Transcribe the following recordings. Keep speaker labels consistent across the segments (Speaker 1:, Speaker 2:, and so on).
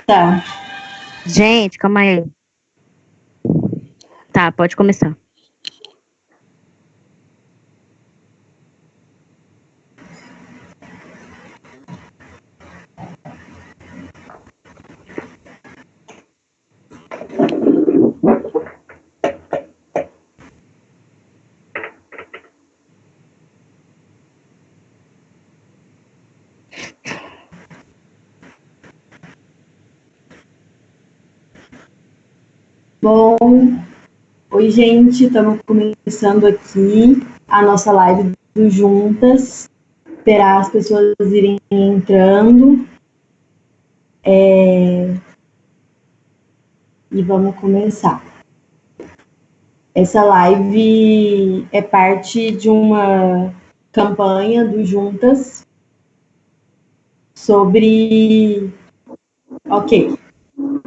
Speaker 1: Tá.
Speaker 2: Gente, calma aí. Tá, pode começar.
Speaker 1: Bom, oi gente, estamos começando aqui a nossa live do Juntas. Esperar as pessoas irem entrando. E vamos começar. Essa live é parte de uma campanha do Juntas sobre... Ok, vou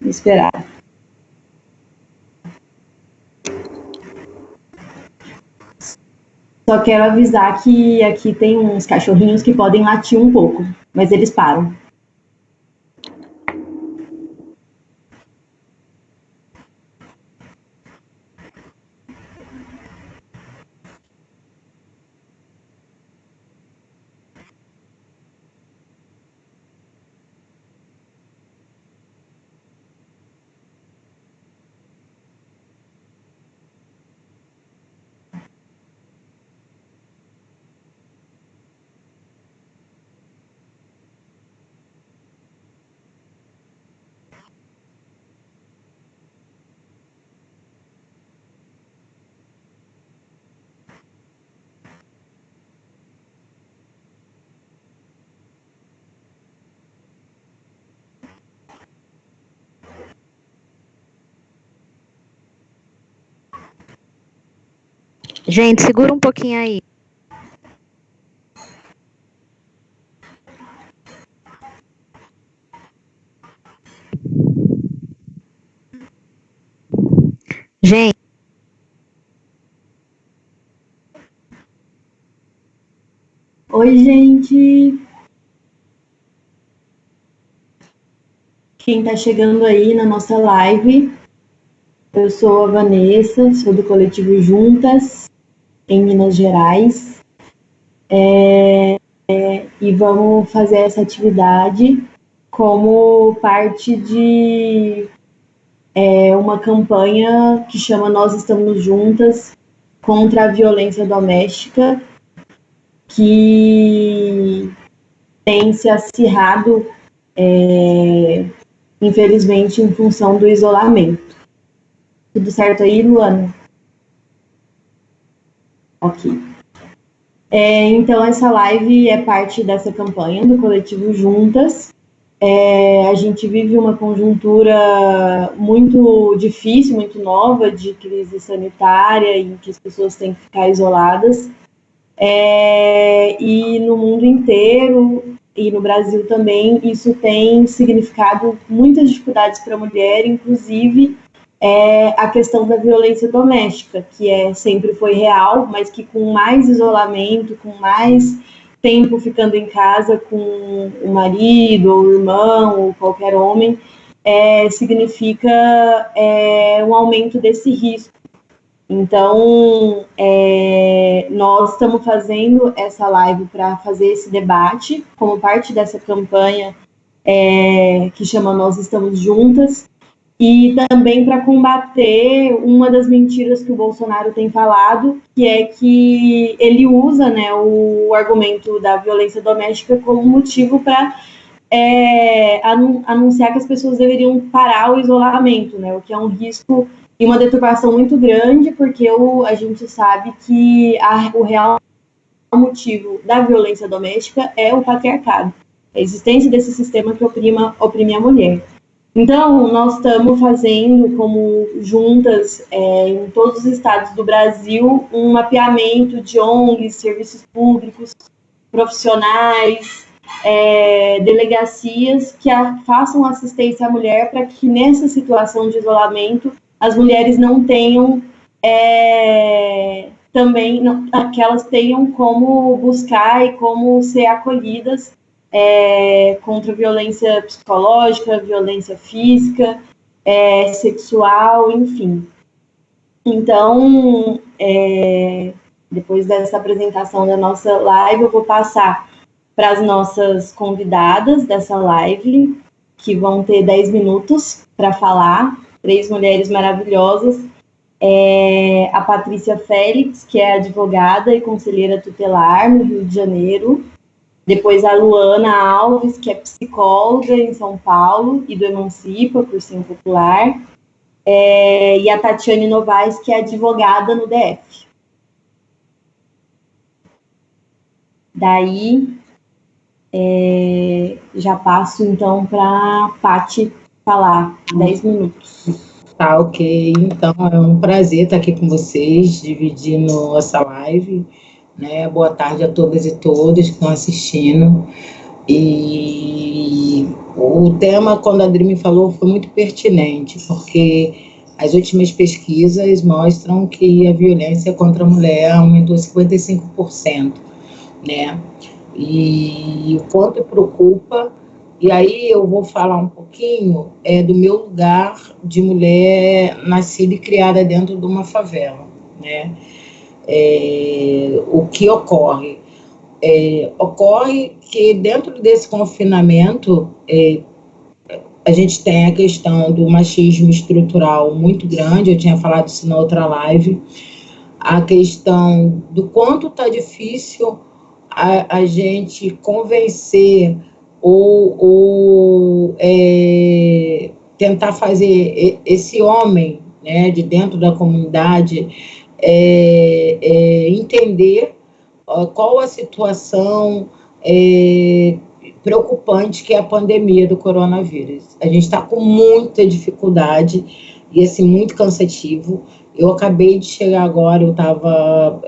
Speaker 1: esperar. Só quero avisar que aqui tem uns cachorrinhos que podem latir um pouco, mas eles param.
Speaker 2: Gente, segura um pouquinho aí. Gente.
Speaker 1: Oi, gente! Quem está chegando aí na nossa live, eu sou a Vanessa, sou do coletivo Juntas, em Minas Gerais. E vamos fazer essa atividade como parte de uma campanha que chama Nós Estamos Juntas contra a violência doméstica, que tem se acirrado, infelizmente, em função do isolamento. Tudo certo aí, Luana? Ok. Então, essa live é parte dessa campanha do coletivo Juntas. A gente vive uma conjuntura muito difícil, muito nova, de crise sanitária, em que as pessoas têm que ficar isoladas. E no mundo inteiro, e no Brasil também, isso tem significado muitas dificuldades para a mulher, inclusive a questão da violência doméstica, que sempre foi real, mas que com mais isolamento, com mais tempo ficando em casa com o marido, ou o irmão, ou qualquer homem, significa um aumento desse risco. Então, nós estamos fazendo essa live para fazer esse debate, como parte dessa campanha que chama Nós Estamos Juntas, e também para combater uma das mentiras que o Bolsonaro tem falado, que é que ele usa, né, o argumento da violência doméstica como motivo para anunciar que as pessoas deveriam parar o isolamento, né, o que é um risco e uma deturpação muito grande, porque a gente sabe que o real motivo da violência doméstica é o patriarcado, a existência desse sistema que oprime a mulher. Então, nós estamos fazendo, como Juntas, em todos os estados do Brasil, um mapeamento de ONGs, serviços públicos, profissionais, delegacias que façam assistência à mulher para que, nessa situação de isolamento, as mulheres não tenham também, que elas tenham como buscar e como ser acolhidas contra a violência psicológica, violência física, sexual, enfim. Então, depois dessa apresentação da nossa live, eu vou passar para as nossas convidadas dessa live, que vão ter 10 minutos para falar, 3 mulheres maravilhosas. A Patrícia Félix, que é advogada e conselheira tutelar no Rio de Janeiro. Depois a Luana Alves, que é psicóloga em São Paulo e do Emancipa, Cursinho Popular. E a Tatiane Novaes, que é advogada no DF. Daí, já passo, então, para a Paty falar, 10 minutos.
Speaker 3: Tá, ok. Então, é um prazer estar aqui com vocês, dividindo essa live, né? Boa tarde a todas e todos que estão assistindo. E o tema, quando a Adri me falou, foi muito pertinente, porque as últimas pesquisas mostram que a violência contra a mulher aumentou 55%, né? E o quanto preocupa. E aí eu vou falar um pouquinho do meu lugar de mulher nascida e criada dentro de uma favela, né? O que ocorre? Ocorre que dentro desse confinamento a gente tem a questão do machismo estrutural muito grande, eu tinha falado isso na outra live, a questão do quanto está difícil a gente convencer ou tentar fazer esse homem, né, de dentro da comunidade entender qual a situação preocupante que é a pandemia do coronavírus. A gente está com muita dificuldade e assim, muito cansativo. Eu acabei de chegar agora, eu estava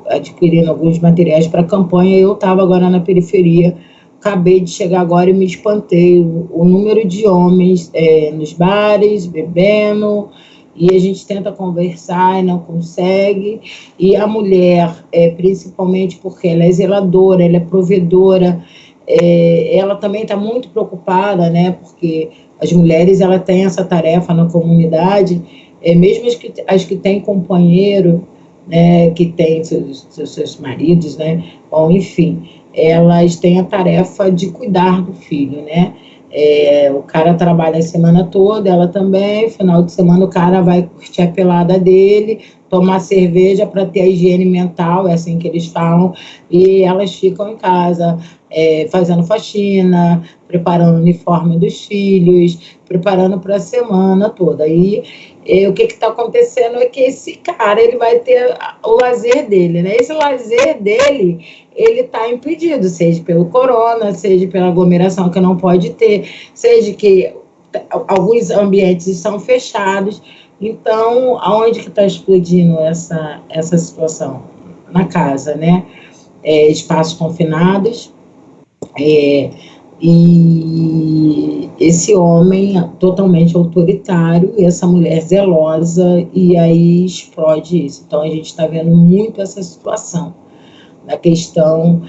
Speaker 3: adquirindo alguns materiais para a campanha, eu estava agora na periferia. Acabei de chegar agora e me espantei o número de homens nos bares, bebendo, e a gente tenta conversar e não consegue. E a mulher, principalmente porque ela é zeladora, ela é provedora, ela também está muito preocupada, né? Porque as mulheres ela têm essa tarefa na comunidade, mesmo as que têm companheiro, né, que têm seus maridos, né? Bom, enfim, elas têm a tarefa de cuidar do filho, né? O cara trabalha a semana toda, ela também, final de semana o cara vai curtir a pelada dele, tomar cerveja para ter a higiene mental, é assim que eles falam, e elas ficam em casa fazendo faxina, preparando o uniforme dos filhos, preparando para a semana toda. E o que está acontecendo é que esse cara ele vai ter o lazer dele, né? Esse lazer dele ele está impedido, seja pelo corona, seja pela aglomeração que não pode ter, seja que alguns ambientes estão fechados. Então, aonde que está explodindo essa situação? Na casa, né? Espaços confinados, e esse homem totalmente autoritário e essa mulher zelosa, e aí explode isso. Então, a gente está vendo muito essa situação, na questão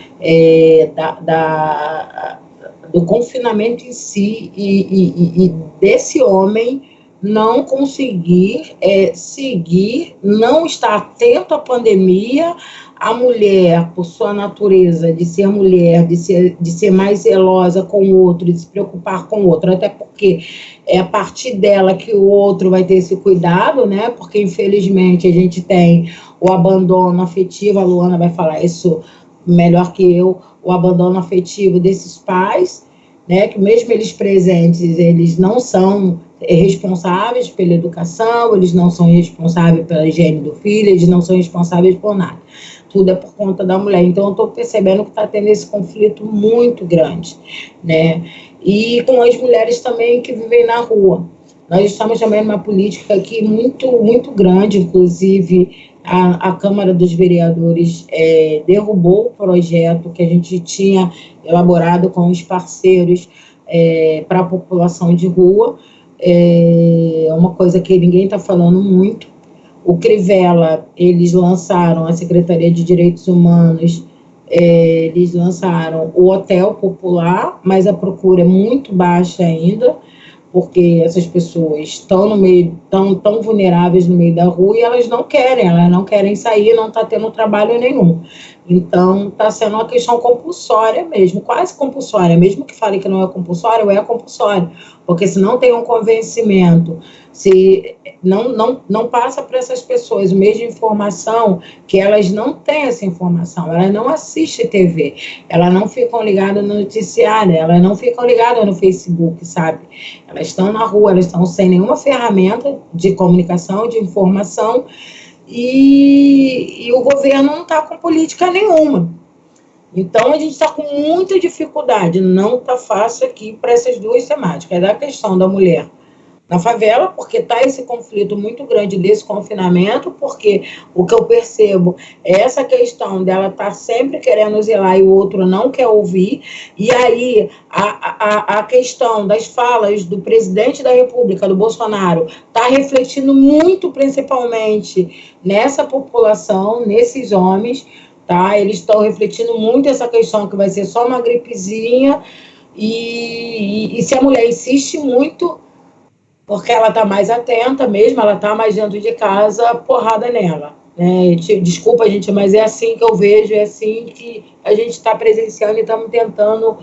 Speaker 3: do confinamento em si e desse homem não conseguir seguir, não estar atento à pandemia. A mulher, por sua natureza de ser mulher, de ser mais zelosa com o outro, de se preocupar com o outro, até porque é a partir dela que o outro vai ter esse cuidado, né? Porque, infelizmente, a gente tem o abandono afetivo, a Luana vai falar isso melhor que eu, o abandono afetivo desses pais, né? Que mesmo eles presentes, eles não são responsáveis pela educação, eles não são responsáveis pela higiene do filho, eles não são responsáveis por nada. Tudo é por conta da mulher. Então, eu estou percebendo que está tendo esse conflito muito grande, né? E com as mulheres também que vivem na rua. Nós estamos também numa política aqui muito, muito grande, inclusive a Câmara dos Vereadores derrubou o projeto que a gente tinha elaborado com os parceiros para a população de rua. É uma coisa que ninguém está falando muito. O Crivella, eles lançaram, a Secretaria de Direitos Humanos, Eles lançaram o Hotel Popular, mas a procura é muito baixa ainda, porque essas pessoas estão no meio, tão vulneráveis no meio da rua e elas não querem sair, não está tendo trabalho nenhum. Então, está sendo uma questão compulsória mesmo, quase compulsória, mesmo que fale que não é compulsória, porque se não tem um convencimento, se não passa para essas pessoas o meio de informação, que elas não têm essa informação, elas não assistem TV, elas não ficam ligadas no noticiário, elas não ficam ligadas no Facebook, sabe? Elas estão na rua, elas estão sem nenhuma ferramenta de comunicação, de informação, e o governo não está com política nenhuma. Então, a gente está com muita dificuldade, não está fácil aqui para essas duas temáticas. É da questão da mulher na favela, porque está esse conflito muito grande desse confinamento, porque o que eu percebo é essa questão dela estar sempre querendo zelar e o outro não quer ouvir, e aí a questão das falas do presidente da República, do Bolsonaro, está refletindo muito, principalmente, nessa população, nesses homens, tá? Eles estão refletindo muito essa questão que vai ser só uma gripezinha, e se a mulher insiste muito, porque ela está mais atenta mesmo, ela está mais dentro de casa, porrada nela. Né? Desculpa, gente, mas é assim que eu vejo, é assim que a gente está presenciando e estamos tentando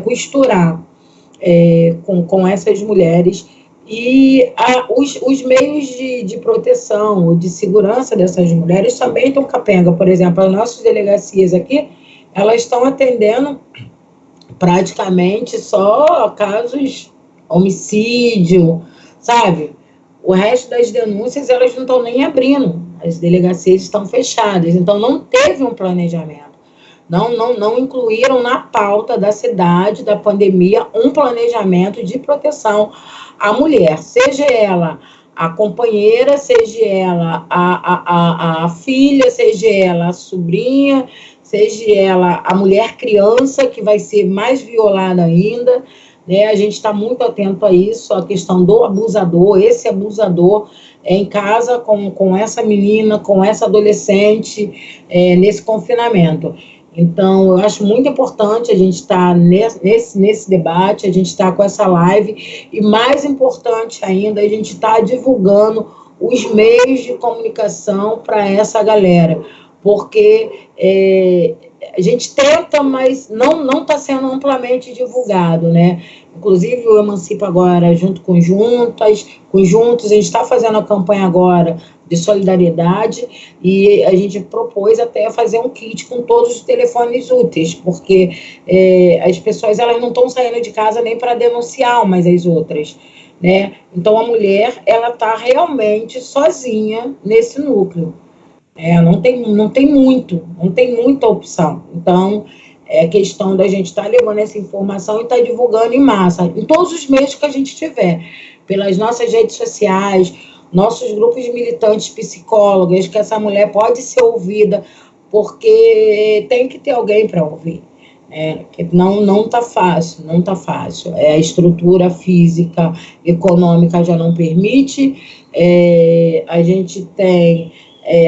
Speaker 3: costurar com essas mulheres. E os meios de proteção, de segurança dessas mulheres também estão capenga. Por exemplo, as nossas delegacias aqui, elas estão atendendo praticamente só casos homicídio, sabe? O resto das denúncias, elas não estão nem abrindo. As delegacias estão fechadas. Então, não teve um planejamento. Não incluíram na pauta da cidade, da pandemia, um planejamento de proteção à mulher. Seja ela a companheira, seja ela a filha, seja ela a sobrinha, seja ela a mulher criança, que vai ser mais violada ainda. A gente está muito atento a isso, a questão do abusador, esse abusador em casa com essa menina, com essa adolescente, nesse confinamento. Então, eu acho muito importante a gente estar nesse debate, a gente estar com essa live, e mais importante ainda, a gente estar divulgando os meios de comunicação para essa galera, porque a gente tenta, mas não está sendo amplamente divulgado, né? Inclusive, o Emancipa agora, junto com Juntos, a gente está fazendo a campanha agora de solidariedade, e a gente propôs até fazer um kit com todos os telefones úteis, porque as pessoas, elas não estão saindo de casa nem para denunciar umas às outras, né? Então, a mulher, ela está realmente sozinha nesse núcleo. Não tem muita opção. Então, é questão da gente estar levando essa informação e estar divulgando em massa, em todos os meios que a gente tiver, pelas nossas redes sociais, nossos grupos de militantes psicólogas, que essa mulher pode ser ouvida, porque tem que ter alguém para ouvir. Não está fácil. A estrutura física, econômica já não permite, a gente tem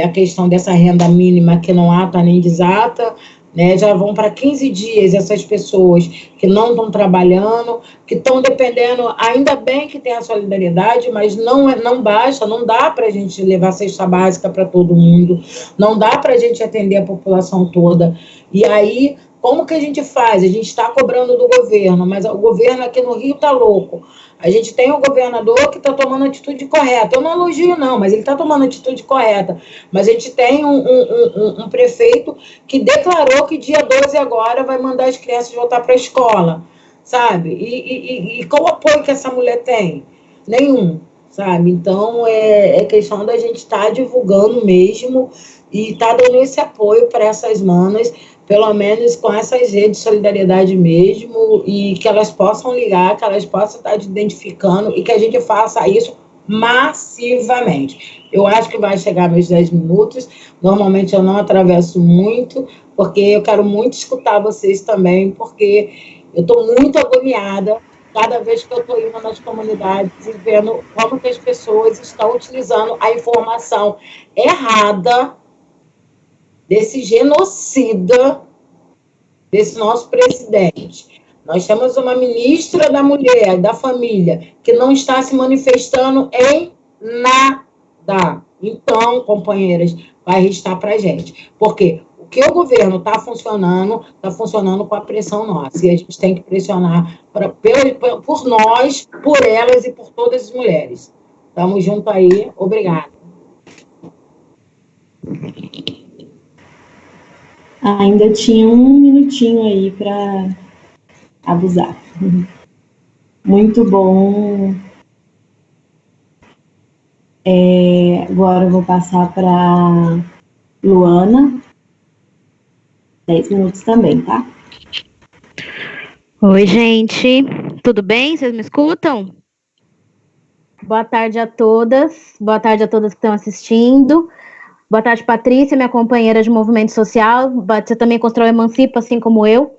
Speaker 3: a questão dessa renda mínima que não ata nem desata, né? Já vão para 15 dias essas pessoas que não estão trabalhando, que estão dependendo, ainda bem que tem a solidariedade, mas não basta, não dá para a gente levar cesta básica para todo mundo, não dá para a gente atender a população toda. E aí, como que a gente faz? A gente está cobrando do governo, mas o governo aqui no Rio está louco. A gente tem o governador que está tomando atitude correta. Eu não elogio, não, mas ele está tomando atitude correta. Mas a gente tem um prefeito que declarou que dia 12 agora vai mandar as crianças voltar para a escola, sabe? E qual apoio que essa mulher tem? Nenhum, sabe? Então, é questão da gente estar divulgando mesmo e estar dando esse apoio para essas manas, pelo menos com essas redes de solidariedade mesmo, e que elas possam ligar, que elas possam estar identificando, e que a gente faça isso massivamente. Eu acho que vai chegar nos 10 minutos, normalmente eu não atravesso muito, porque eu quero muito escutar vocês também, porque eu estou muito agoniada cada vez que eu estou indo nas comunidades e vendo como que as pessoas estão utilizando a informação errada desse genocida desse nosso presidente. Nós temos uma ministra da Mulher, da Família, que não está se manifestando em nada. Então, companheiras, vai restar para a gente. Porque o que o governo está funcionando com a pressão nossa. E a gente tem que pressionar por nós, por elas e por todas as mulheres. Estamos juntos aí. Obrigada.
Speaker 1: Ainda tinha um minutinho aí para abusar. Muito bom. Agora eu vou passar para Luana. 10 minutos também, tá?
Speaker 2: Oi, gente. Tudo bem? Vocês me escutam? Boa tarde a todas. Boa tarde a todas que estão assistindo. Boa tarde, Patrícia, minha companheira de movimento social. Você também constrói Emancipa, assim como eu.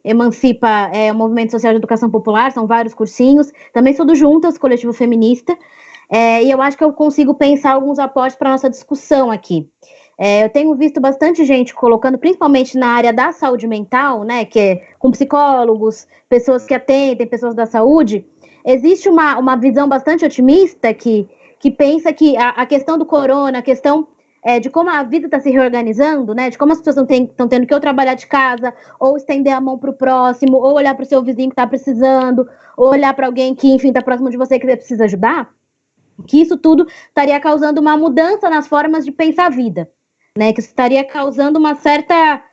Speaker 2: Emancipa é um movimento social de educação popular, são vários cursinhos. Também sou do Juntas, coletivo feminista. E eu acho que eu consigo pensar alguns aportes para a nossa discussão aqui. Eu tenho visto bastante gente colocando, principalmente na área da saúde mental, né, que é com psicólogos, pessoas que atendem, pessoas da saúde. Existe uma visão bastante otimista que pensa que a questão do corona, a questão de como a vida está se reorganizando, né, de como as pessoas estão tendo que ou trabalhar de casa, ou estender a mão para o próximo, ou olhar para o seu vizinho que está precisando, ou olhar para alguém que, enfim, está próximo de você que você precisa ajudar, que isso tudo estaria causando uma mudança nas formas de pensar a vida, né, que isso estaria causando uma certa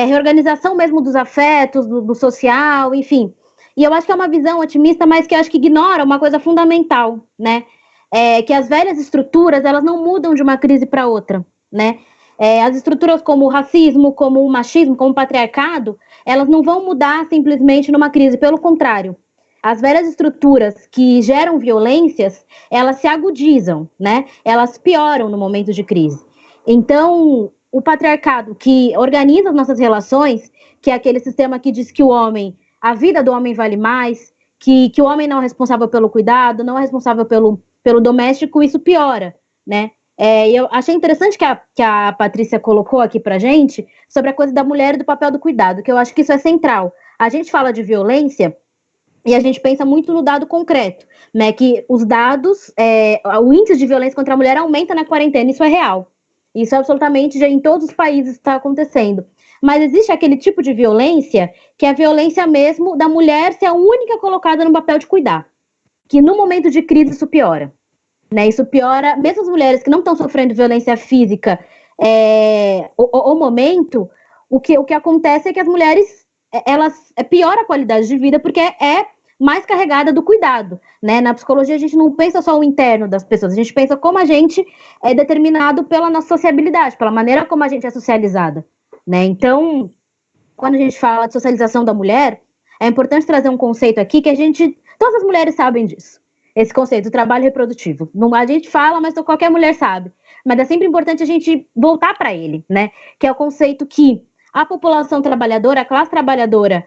Speaker 2: reorganização mesmo dos afetos, do social, enfim. E eu acho que é uma visão otimista, mas que eu acho que ignora uma coisa fundamental, né, que as velhas estruturas, elas não mudam de uma crise para outra, né, as estruturas como o racismo, como o machismo, como o patriarcado, elas não vão mudar simplesmente numa crise, pelo contrário. As velhas estruturas que geram violências, elas se agudizam, né? Elas pioram no momento de crise. Então, o patriarcado que organiza as nossas relações, que é aquele sistema que diz que a vida do homem vale mais, que o homem não é responsável pelo cuidado, não é responsável pelo doméstico, isso piora, né? E eu achei interessante que a Patrícia colocou aqui pra gente sobre a coisa da mulher e do papel do cuidado, que eu acho que isso é central. A gente fala de violência e a gente pensa muito no dado concreto, né, que os dados, o índice de violência contra a mulher aumenta na quarentena, isso é real. Isso absolutamente já em todos os países está acontecendo. Mas existe aquele tipo de violência, que é a violência mesmo da mulher ser a única colocada no papel de cuidar. Que no momento de crise isso piora. Né? Isso piora, mesmo as mulheres que não estão sofrendo violência física, o momento, o que acontece é que as mulheres, elas piora a qualidade de vida, porque é mais carregada do cuidado, né? Na psicologia a gente não pensa só o interno das pessoas, a gente pensa como a gente é determinado pela nossa sociabilidade, pela maneira como a gente é socializada, né? Então, quando a gente fala de socialização da mulher, é importante trazer um conceito aqui que todas as mulheres sabem disso, esse conceito do trabalho reprodutivo. Não, a gente fala, mas qualquer mulher sabe, mas é sempre importante a gente voltar para ele, né? Que é o conceito que a população trabalhadora, a classe trabalhadora,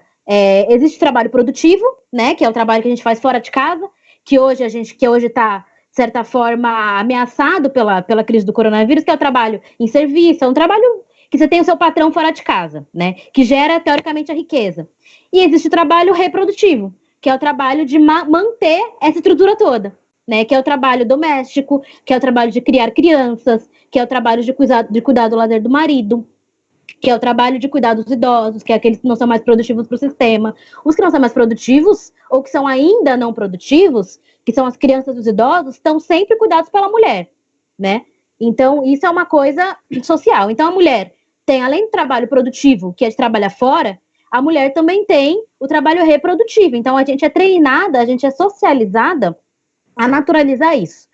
Speaker 2: existe trabalho produtivo, né, que é o trabalho que a gente faz fora de casa, que hoje está, de certa forma, ameaçado pela crise do coronavírus, que é o trabalho em serviço, é um trabalho que você tem o seu patrão fora de casa, né, que gera, teoricamente, a riqueza. E existe o trabalho reprodutivo, que é o trabalho de manter essa estrutura toda, né, que é o trabalho doméstico, que é o trabalho de criar crianças, que é o trabalho de cuidar do lazer do marido, que é o trabalho de cuidar dos idosos, que é aqueles que não são mais produtivos para o sistema. Os que não são mais produtivos, ou que são ainda não produtivos, que são as crianças e os idosos, estão sempre cuidados pela mulher, né? Então, isso é uma coisa social. Então, a mulher tem, além do trabalho produtivo, que é de trabalhar fora, a mulher também tem o trabalho reprodutivo. Então, a gente é treinada, a gente é socializada a naturalizar isso.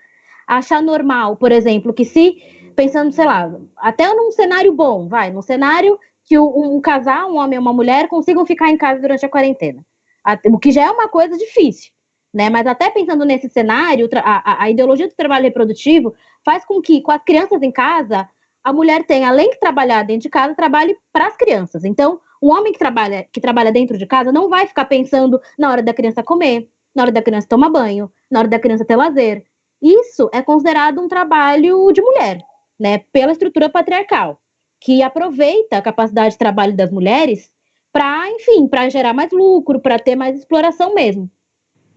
Speaker 2: Achar normal, por exemplo, que pensando, sei lá, até num cenário bom, num cenário que um casal, um homem e uma mulher, consigam ficar em casa durante a quarentena. O que já é uma coisa difícil, né? Mas até pensando nesse cenário, a ideologia do trabalho reprodutivo faz com que, com as crianças em casa, a mulher tenha, além de trabalhar dentro de casa, trabalhe para as crianças. Então, o homem que trabalha dentro de casa não vai ficar pensando na hora da criança comer, na hora da criança tomar banho, na hora da criança ter lazer. Isso é considerado um trabalho de mulher, né, pela estrutura patriarcal, que aproveita a capacidade de trabalho das mulheres para, enfim, para gerar mais lucro, para ter mais exploração mesmo.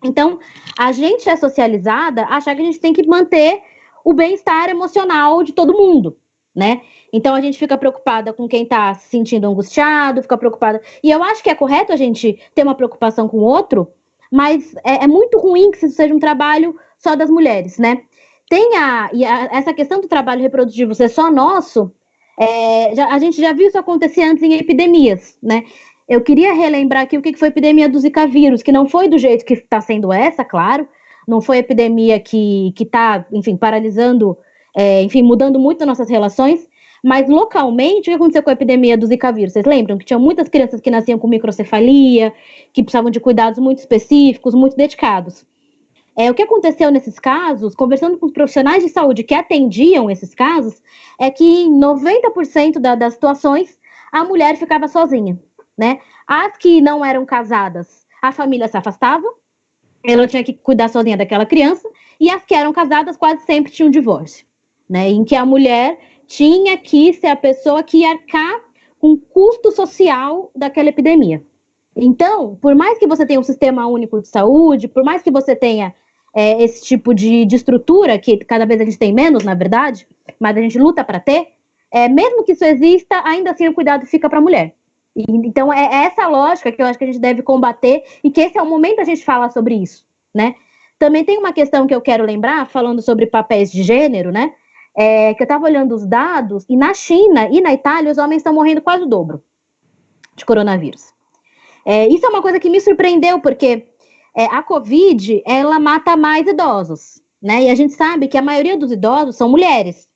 Speaker 2: Então, a gente é socializada a achar que a gente tem que manter o bem-estar emocional de todo mundo, né? Então, a gente fica preocupada com quem está se sentindo angustiado, fica preocupada. E eu acho que é correto a gente ter uma preocupação com o outro, mas é muito ruim que isso seja um trabalho só das mulheres, né? Essa questão do trabalho reprodutivo ser só nosso, a gente já viu isso acontecer antes em epidemias, né? Eu queria relembrar aqui o que foi a epidemia do Zika vírus, que não foi do jeito que está sendo essa, claro, não foi a epidemia que está, enfim, paralisando, enfim, mudando muito as nossas relações, mas localmente, o que aconteceu com a epidemia do Zika vírus? Vocês lembram que tinham muitas crianças que nasciam com microcefalia, que precisavam de cuidados muito específicos, muito dedicados. O que aconteceu nesses casos, conversando com os profissionais de saúde que atendiam esses casos, é que em 90% das situações a mulher ficava sozinha, né? As que não eram casadas, a família se afastava, ela tinha que cuidar sozinha daquela criança, e as que eram casadas quase sempre tinham divórcio, né? Em que a mulher tinha que ser a pessoa que ia arcar com o custo social daquela epidemia. Então, por mais que você tenha um sistema único de saúde, por mais que você tenha esse tipo de estrutura, que cada vez a gente tem menos, na verdade, mas a gente luta para ter, mesmo que isso exista, ainda assim o cuidado fica para a mulher. Então, é essa lógica que eu acho que a gente deve combater e que esse é o momento da gente falar sobre isso, né? Também tem uma questão que eu quero lembrar, falando sobre papéis de gênero, né? Que eu estava olhando os dados, e na China e na Itália os homens estão morrendo quase o dobro de coronavírus. Isso é uma coisa que me surpreendeu, porque a Covid, ela mata mais idosos, né? E a gente sabe que a maioria dos idosos são mulheres.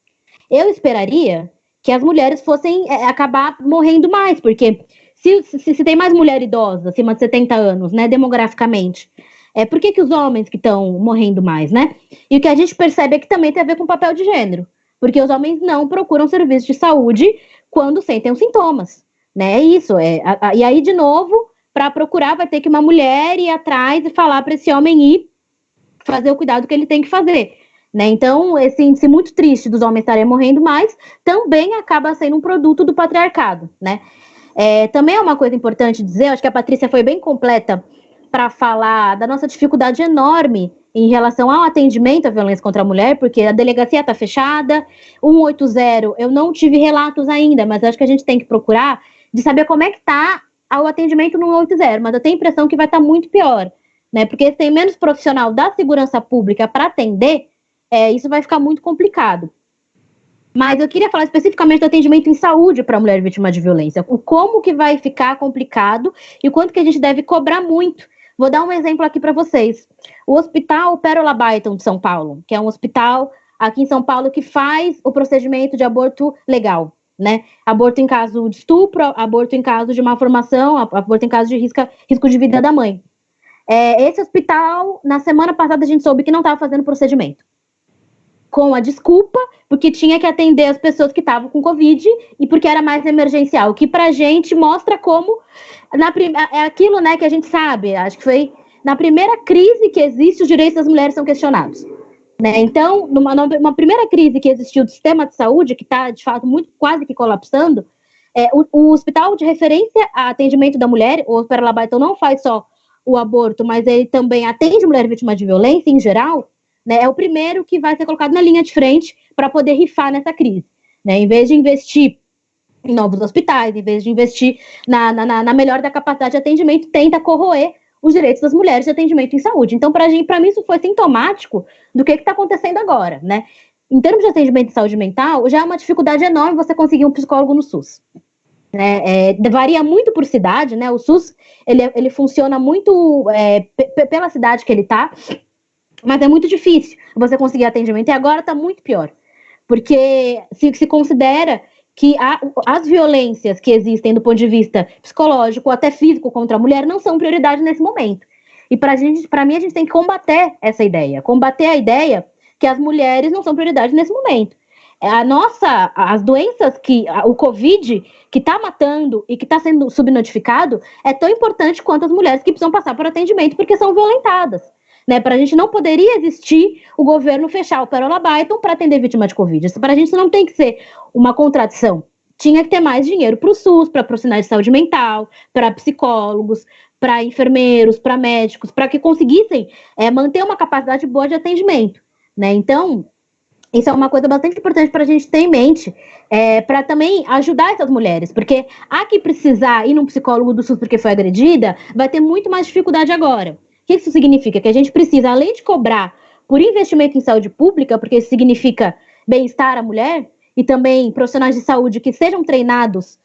Speaker 2: Eu esperaria que as mulheres fossem acabar morrendo mais, porque se tem mais mulher idosa, acima de 70 anos, né, demograficamente, por que os homens que estão morrendo mais, né? E o que a gente percebe é que também tem a ver com o papel de gênero, porque os homens não procuram serviço de saúde quando sentem os sintomas, né? E aí, de novo, para procurar, vai ter que uma mulher ir atrás e falar para esse homem ir fazer o cuidado que ele tem que fazer, né? Então, esse índice muito triste dos homens estarem morrendo mais também acaba sendo um produto do patriarcado, né? Também é uma coisa importante dizer, acho que a Patrícia foi bem completa para falar da nossa dificuldade enorme em relação ao atendimento à violência contra a mulher, porque a delegacia está fechada, 180, eu não tive relatos ainda, mas acho que a gente tem que procurar de saber como é que está o atendimento no 180, mas eu tenho a impressão que vai estar muito pior, né? Porque se tem menos profissional da segurança pública para atender, isso vai ficar muito complicado. Mas eu queria falar especificamente do atendimento em saúde para a mulher vítima de violência, como que vai ficar complicado e o quanto que a gente deve cobrar muito. Vou dar um exemplo aqui para vocês. O Hospital Pérola Byton de São Paulo, que é um hospital aqui em São Paulo que faz o procedimento de aborto legal, né? Aborto em caso de estupro, aborto em caso de malformação, aborto em caso de risco de vida da mãe. Esse hospital, na semana passada, a gente soube que não estava fazendo procedimento, com a desculpa, porque tinha que atender as pessoas que estavam com Covid e porque era mais emergencial, o que pra gente mostra como é aquilo, né, que a gente sabe, acho que foi na primeira crise que existe, os direitos das mulheres são questionados, né? Então, numa primeira crise que existiu do sistema de saúde, que está, de fato, quase que colapsando, o hospital de referência a atendimento da mulher, o Pérola Byton, não faz só o aborto, mas ele também atende mulher vítima de violência em geral, né? É o primeiro que vai ser colocado na linha de frente para poder rifar nessa crise, né? Em vez de investir em novos hospitais, em vez de investir na melhora da capacidade de atendimento, tenta corroer os direitos das mulheres de atendimento em saúde. Então, para mim, isso foi sintomático do que está acontecendo agora, né? Em termos de atendimento de saúde mental, já é uma dificuldade enorme você conseguir um psicólogo no SUS. Varia muito por cidade, né? O SUS, ele funciona muito pela cidade que ele está, mas é muito difícil você conseguir atendimento, e agora está muito pior, porque se considera que as violências que existem do ponto de vista psicológico ou até físico contra a mulher não são prioridade nesse momento. E para mim, a gente tem que combater essa ideia, combater a ideia que as mulheres não são prioridade nesse momento. As doenças o Covid, que está matando e que está sendo subnotificado, é tão importante quanto as mulheres que precisam passar por atendimento porque são violentadas, né? Para a gente não poderia existir o governo fechar o Pérola Byton para atender vítima de Covid. Para a gente isso não tem que ser uma contradição, tinha que ter mais dinheiro para o SUS, para profissionais de saúde mental, para psicólogos, para enfermeiros, para médicos, para que conseguissem manter uma capacidade boa de atendimento, né? Então, isso é uma coisa bastante importante para a gente ter em mente, para também ajudar essas mulheres, porque a que precisar ir num psicólogo do SUS porque foi agredida, vai ter muito mais dificuldade agora. O que isso significa? Que a gente precisa, além de cobrar por investimento em saúde pública, porque isso significa bem-estar à mulher, e também profissionais de saúde que sejam treinados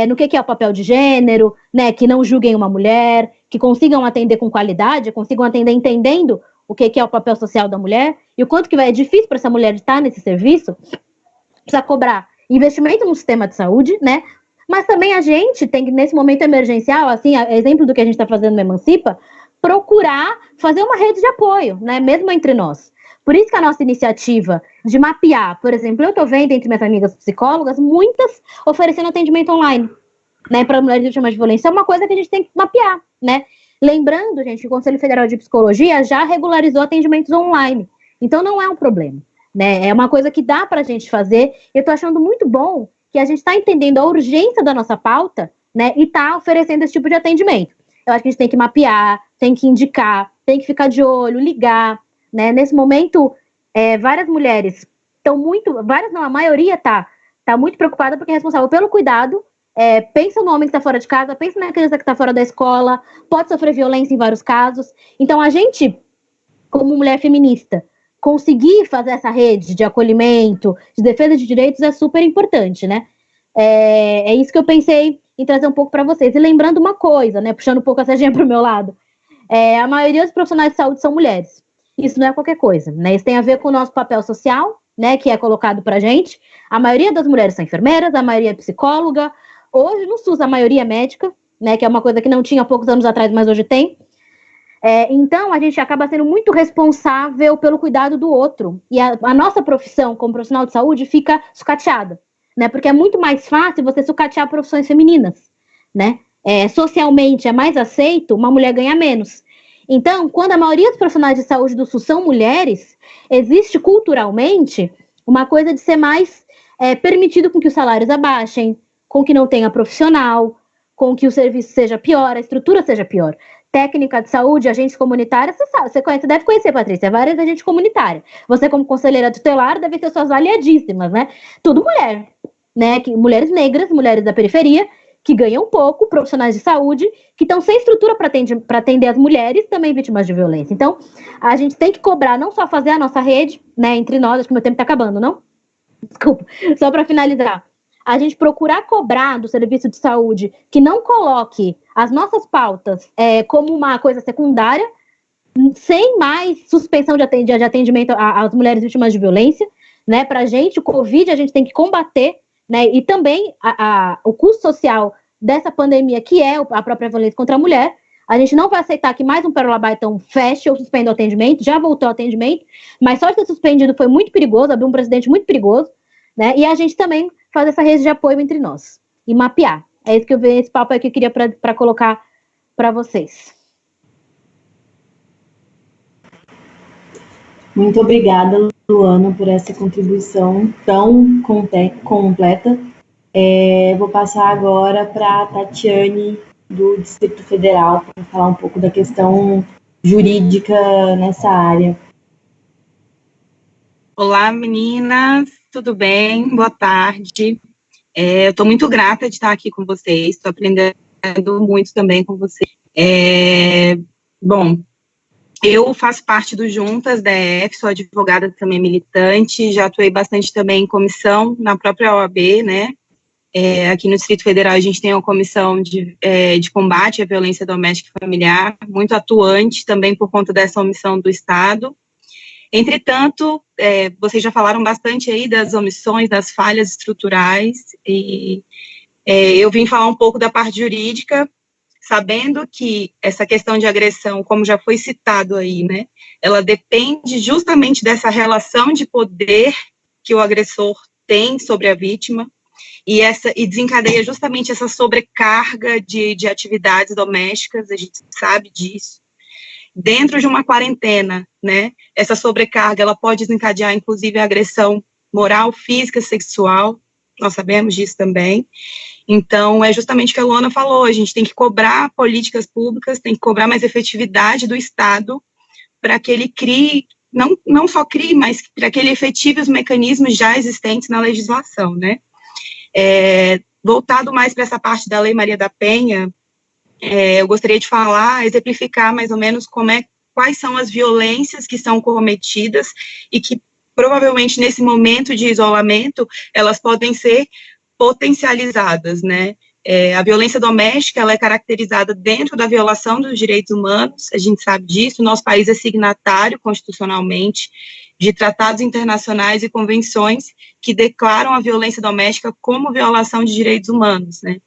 Speaker 2: no que é o papel de gênero, né, que não julguem uma mulher, que consigam atender com qualidade, consigam atender entendendo o que é o papel social da mulher, e o quanto que é difícil para essa mulher estar nesse serviço, precisa cobrar investimento no sistema de saúde, né, mas também a gente tem que, nesse momento emergencial, assim, exemplo do que a gente está fazendo no Emancipa, procurar fazer uma rede de apoio, né, mesmo entre nós. Por isso que a nossa iniciativa de mapear, por exemplo, eu estou vendo entre minhas amigas psicólogas, muitas oferecendo atendimento online, né, para mulheres vítimas de violência. É uma coisa que a gente tem que mapear, né? Lembrando, gente, que o Conselho Federal de Psicologia já regularizou atendimentos online. Então não é um problema, né? É uma coisa que dá para a gente fazer. Eu estou achando muito bom que a gente está entendendo a urgência da nossa pauta, né, e está oferecendo esse tipo de atendimento. Eu acho que a gente tem que mapear, tem que indicar, tem que ficar de olho, ligar, né? Nesse momento, várias mulheres estão a maioria tá muito preocupada porque é responsável pelo cuidado, pensa no homem que está fora de casa, pensa na criança que está fora da escola, pode sofrer violência em vários casos. Então, a gente, como mulher feminista, conseguir fazer essa rede de acolhimento, de defesa de direitos é super importante, né? É isso que eu pensei em trazer um pouco para vocês. E lembrando uma coisa, né, puxando um pouco a sardinha para o meu lado, a maioria dos profissionais de saúde são mulheres. Isso não é qualquer coisa, né? Isso tem a ver com o nosso papel social, né, que é colocado pra gente. A maioria das mulheres são enfermeiras, a maioria é psicóloga. Hoje no SUS a maioria é médica, né, que é uma coisa que não tinha há poucos anos atrás, mas hoje tem. Então a gente acaba sendo muito responsável pelo cuidado do outro. E a nossa profissão como profissional de saúde fica sucateada, né? Porque é muito mais fácil você sucatear profissões femininas, né? Socialmente é mais aceito uma mulher ganhar menos. Então, quando a maioria dos profissionais de saúde do SUS são mulheres, existe culturalmente uma coisa de ser mais permitido com que os salários abaixem, com que não tenha profissional, com que o serviço seja pior, a estrutura seja pior. Técnica de saúde, agentes comunitários, você deve conhecer, Patrícia, várias agentes comunitárias. Você, como conselheira tutelar, deve ter suas aliadíssimas, né? Tudo mulher, né? Mulheres negras, mulheres da periferia, que ganham pouco, profissionais de saúde, que estão sem estrutura para atender as mulheres também vítimas de violência. Então, a gente tem que cobrar, não só fazer a nossa rede, né, entre nós, acho que meu tempo está acabando, não? Desculpa, só para finalizar. A gente procurar cobrar do serviço de saúde que não coloque as nossas pautas como uma coisa secundária, sem mais suspensão de atendimento às mulheres vítimas de violência, né? Para a gente, o Covid, a gente tem que combater, né? E também o custo social dessa pandemia, que é a própria violência contra a mulher. A gente não vai aceitar que mais um Pérola Baitão feche ou suspenda o atendimento, já voltou o atendimento, mas só de ter suspendido foi muito perigoso, abriu um precedente muito perigoso, né? E a gente também faz essa rede de apoio entre nós e mapear. É isso que eu vejo, esse papo aí que eu queria para colocar para vocês.
Speaker 1: Muito obrigada, Luana, por essa contribuição tão completa. Vou passar agora para a Tatiane, do Distrito Federal, para falar um pouco da questão jurídica nessa área.
Speaker 4: Olá, meninas, tudo bem? Boa tarde. Eu estou muito grata de estar aqui com vocês, estou aprendendo muito também com vocês. Bom, eu faço parte do Juntas da EF, sou advogada também militante, já atuei bastante também em comissão na própria OAB, né? Aqui no Distrito Federal a gente tem uma comissão de combate à violência doméstica e familiar, muito atuante também por conta dessa omissão do Estado. Entretanto, vocês já falaram bastante aí das omissões, das falhas estruturais, e eu vim falar um pouco da parte jurídica, sabendo que essa questão de agressão, como já foi citado aí, né, ela depende justamente dessa relação de poder que o agressor tem sobre a vítima, e desencadeia justamente essa sobrecarga de atividades domésticas, a gente sabe disso. Dentro de uma quarentena, né, essa sobrecarga, ela pode desencadear, inclusive, a agressão moral, física, sexual, nós sabemos disso também. Então, é justamente o que a Luana falou, a gente tem que cobrar políticas públicas, tem que cobrar mais efetividade do Estado para que ele crie, não só crie, mas para que ele efetive os mecanismos já existentes na legislação, né? Voltado mais para essa parte da Lei Maria da Penha, eu gostaria de falar, exemplificar mais ou menos quais são as violências que são cometidas e que provavelmente nesse momento de isolamento elas podem ser potencializadas, né? A violência doméstica, ela é caracterizada dentro da violação dos direitos humanos, a gente sabe disso, nosso país é signatário constitucionalmente de tratados internacionais e convenções que declaram a violência doméstica como violação de direitos humanos, né?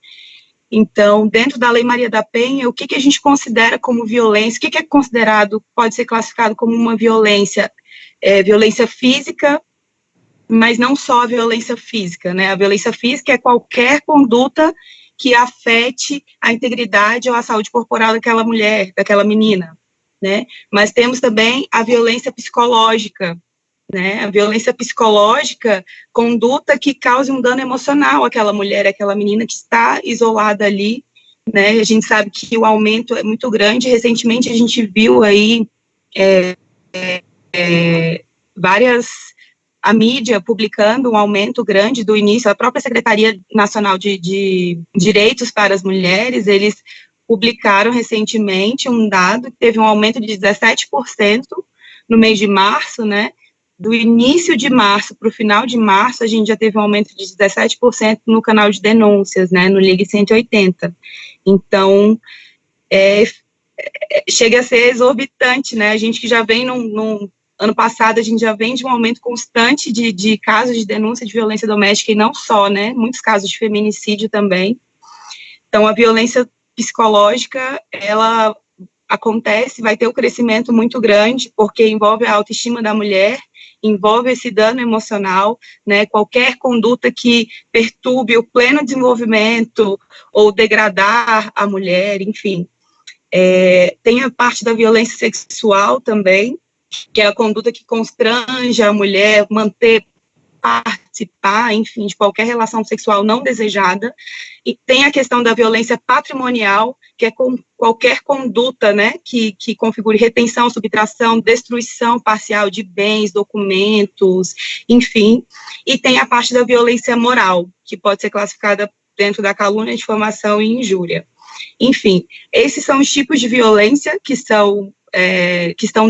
Speaker 4: Então, dentro da Lei Maria da Penha, o que a gente considera como violência, o que é considerado, pode ser classificado como uma violência, violência física, mas não só a violência física, né? A violência física é qualquer conduta que afete a integridade ou a saúde corporal daquela mulher, daquela menina, né? Mas temos também a violência psicológica, né? A violência psicológica, conduta que cause um dano emocional àquela mulher, àquela menina que está isolada ali, né? A gente sabe que o aumento é muito grande. Recentemente a gente viu aí a mídia publicando um aumento grande do início, a própria Secretaria Nacional de Direitos para as Mulheres, eles publicaram recentemente um dado que teve um aumento de 17% no mês de março, né? Do início de março para o final de março, a gente já teve um aumento de 17% no canal de denúncias, né? No Ligue 180. Então, chega a ser exorbitante, né? A gente que já vem ano passado, a gente já vem de um aumento constante de casos de denúncia de violência doméstica, e não só, né? Muitos casos de feminicídio também. Então, a violência psicológica, ela acontece, vai ter um crescimento muito grande, porque envolve a autoestima da mulher, envolve esse dano emocional, né? Qualquer conduta que perturbe o pleno desenvolvimento ou degradar a mulher, enfim. Tem a parte da violência sexual também, que é a conduta que constrange a mulher, participar, enfim, de qualquer relação sexual não desejada. E tem a questão da violência patrimonial, que é com qualquer conduta, né, que configure retenção, subtração, destruição parcial de bens, documentos, enfim. E tem a parte da violência moral, que pode ser classificada dentro da calúnia, difamação e injúria. Enfim, esses são os tipos de violência que estão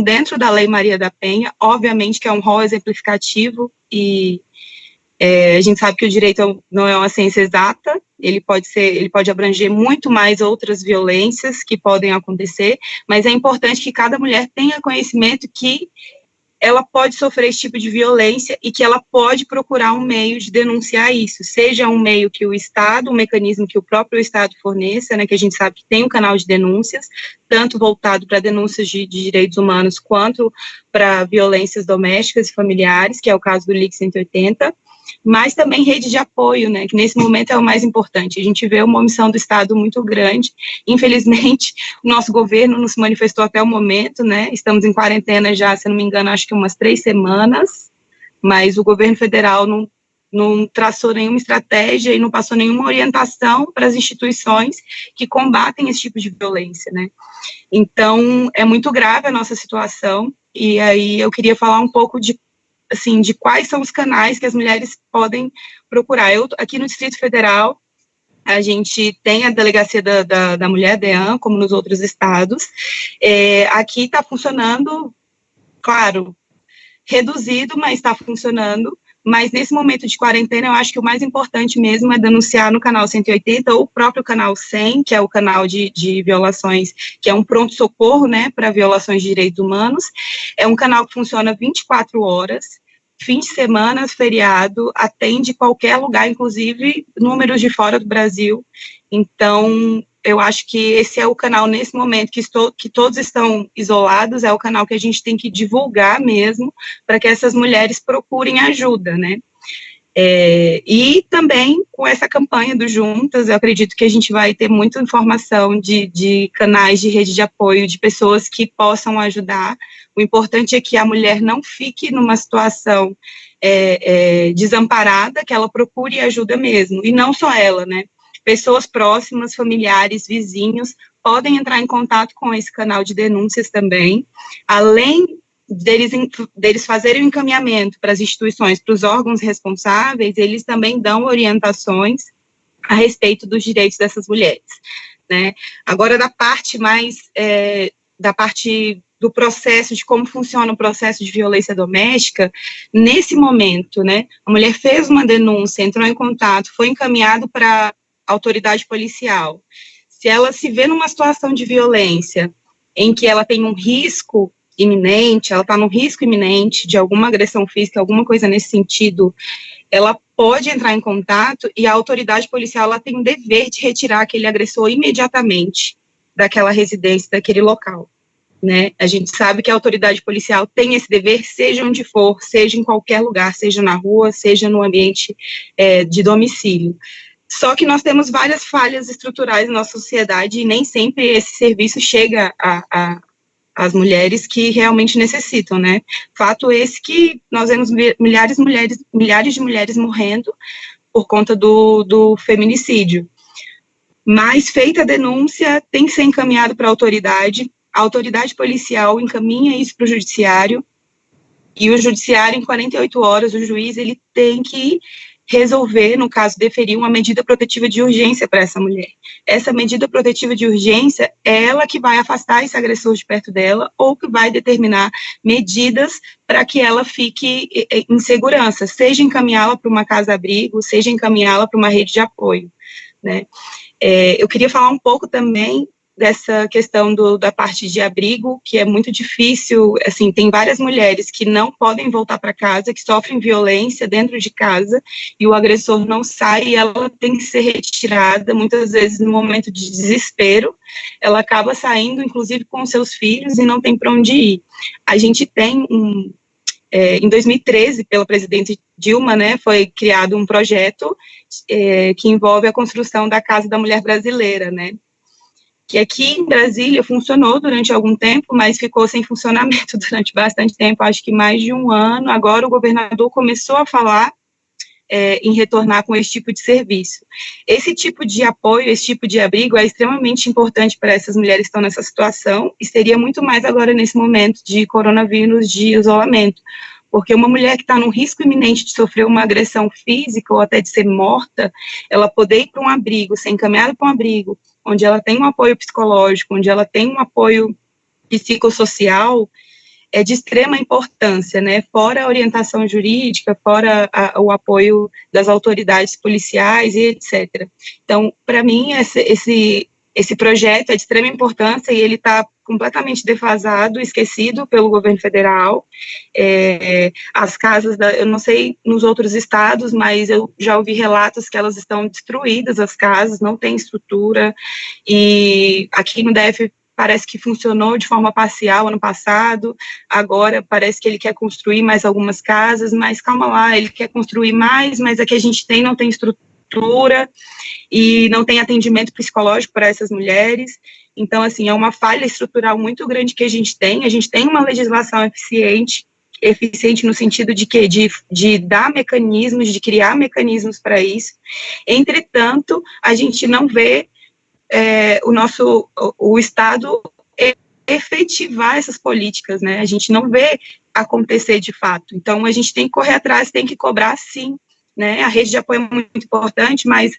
Speaker 4: dentro da Lei Maria da Penha. Obviamente que é um rol exemplificativo e a gente sabe que o direito não é uma ciência exata, ele pode abranger muito mais outras violências que podem acontecer, mas é importante que cada mulher tenha conhecimento que ela pode sofrer esse tipo de violência e que ela pode procurar um meio de denunciar isso, seja um meio que o Estado, um mecanismo que o próprio Estado forneça, né, que a gente sabe que tem um canal de denúncias, tanto voltado para denúncias de direitos humanos, quanto para violências domésticas e familiares, que é o caso do Ligue 180, mas também rede de apoio, né, que nesse momento é o mais importante. A gente vê uma omissão do Estado muito grande. Infelizmente, o nosso governo não se manifestou até o momento, né, estamos em quarentena já, se não me engano, acho que umas 3 semanas, mas o governo federal não traçou nenhuma estratégia e não passou nenhuma orientação para as instituições que combatem esse tipo de violência, né. Então, é muito grave a nossa situação, e aí eu queria falar um pouco de quais são os canais que as mulheres podem procurar. Aqui no Distrito Federal, a gente tem a Delegacia da Mulher, DEAN, como nos outros estados. Aqui está funcionando, claro, reduzido, mas está funcionando. Mas nesse momento de quarentena, eu acho que o mais importante mesmo é denunciar no canal 180 ou o próprio canal 100, que é o canal de violações, que é um pronto-socorro, né, para violações de direitos humanos. É um canal que funciona 24 horas, fim de semana, feriado, atende qualquer lugar, inclusive números de fora do Brasil. Então, eu acho que esse é o canal, nesse momento, que todos estão isolados, é o canal que a gente tem que divulgar mesmo, para que essas mulheres procurem ajuda, né? E também, com essa campanha do Juntas, eu acredito que a gente vai ter muita informação de canais de rede de apoio, de pessoas que possam ajudar. O importante é que a mulher não fique numa situação desamparada, que ela procure ajuda mesmo, e não só ela, né? Pessoas próximas, familiares, vizinhos, podem entrar em contato com esse canal de denúncias também, além deles fazerem o encaminhamento para as instituições, para os órgãos responsáveis, eles também dão orientações a respeito dos direitos dessas mulheres, né? Agora, da parte do processo, de como funciona o processo de violência doméstica, nesse momento, né, a mulher fez uma denúncia, entrou em contato, foi encaminhado para a autoridade policial. Se ela se vê numa situação de violência em que ela tem um risco iminente, ela está num risco iminente de alguma agressão física, alguma coisa nesse sentido, ela pode entrar em contato e a autoridade policial ela tem o dever de retirar aquele agressor imediatamente daquela residência, daquele local, né? A gente sabe que a autoridade policial tem esse dever, seja onde for, seja em qualquer lugar, seja na rua, seja no ambiente de domicílio. Só que nós temos várias falhas estruturais na nossa sociedade e nem sempre esse serviço chega às mulheres que realmente necessitam, né? Fato esse que nós vemos milhares de mulheres morrendo por conta do feminicídio. Mas, feita a denúncia, tem que ser encaminhado para a autoridade policial encaminha isso para o judiciário, e o judiciário, em 48 horas, o juiz, ele tem que resolver, no caso, deferir uma medida protetiva de urgência para essa mulher. Essa medida protetiva de urgência é ela que vai afastar esse agressor de perto dela, ou que vai determinar medidas para que ela fique em segurança, seja encaminhá-la para uma casa-abrigo, seja encaminhá-la para uma rede de apoio, né? Eu queria falar um pouco também dessa questão da parte de abrigo, que é muito difícil, assim, tem várias mulheres que não podem voltar para casa, que sofrem violência dentro de casa, e o agressor não sai, e ela tem que ser retirada, muitas vezes no momento de desespero, ela acaba saindo, inclusive com seus filhos, e não tem para onde ir. A gente tem em 2013, pela presidente Dilma, né, foi criado um projeto que envolve a construção da Casa da Mulher Brasileira, né, que aqui em Brasília funcionou durante algum tempo, mas ficou sem funcionamento durante bastante tempo, acho que mais de um ano. Agora o governador começou a falar em retornar com esse tipo de serviço. Esse tipo de apoio, esse tipo de abrigo é extremamente importante para essas mulheres que estão nessa situação, e seria muito mais agora nesse momento de coronavírus, de isolamento, porque uma mulher que está num risco iminente de sofrer uma agressão física ou até de ser morta, ela poder ir para um abrigo, ser encaminhada para um abrigo, onde ela tem um apoio psicológico, onde ela tem um apoio psicossocial, é de extrema importância, né, fora a orientação jurídica, fora o apoio das autoridades policiais e etc. Então, para mim, esse projeto é de extrema importância e ele está completamente defasado, esquecido pelo governo federal. As casas, eu não sei nos outros estados, mas eu já ouvi relatos que elas estão destruídas, as casas, não tem estrutura, e aqui no DF parece que funcionou de forma parcial ano passado, agora parece que ele quer construir mais algumas casas, mas calma lá, ele quer construir mais, mas a que a gente tem não tem estrutura e não tem atendimento psicológico para essas mulheres. Então, assim, é uma falha estrutural muito grande que a gente tem uma legislação eficiente no sentido de que de dar mecanismos, de criar mecanismos para isso. Entretanto, a gente não vê o Estado efetivar essas políticas, né? A gente não vê acontecer de fato. Então, a gente tem que correr atrás, tem que cobrar sim, né? A rede de apoio é muito importante, mas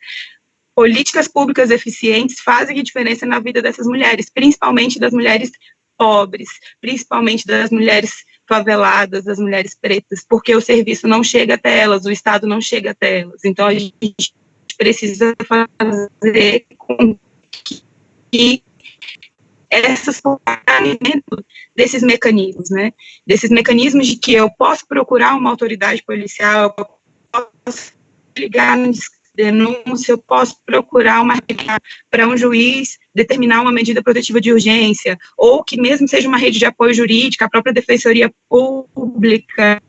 Speaker 4: políticas públicas eficientes fazem a diferença na vida dessas mulheres, principalmente das mulheres pobres, principalmente das mulheres faveladas, das mulheres pretas, porque o serviço não chega até elas, o Estado não chega até elas. Então, a gente precisa fazer com que essas desses mecanismos, né? Desses mecanismos de que eu posso procurar uma autoridade policial, eu posso ligar no denúncia, eu posso procurar para um juiz determinar uma medida protetiva de urgência, ou que mesmo seja uma rede de apoio jurídico, a própria Defensoria Pública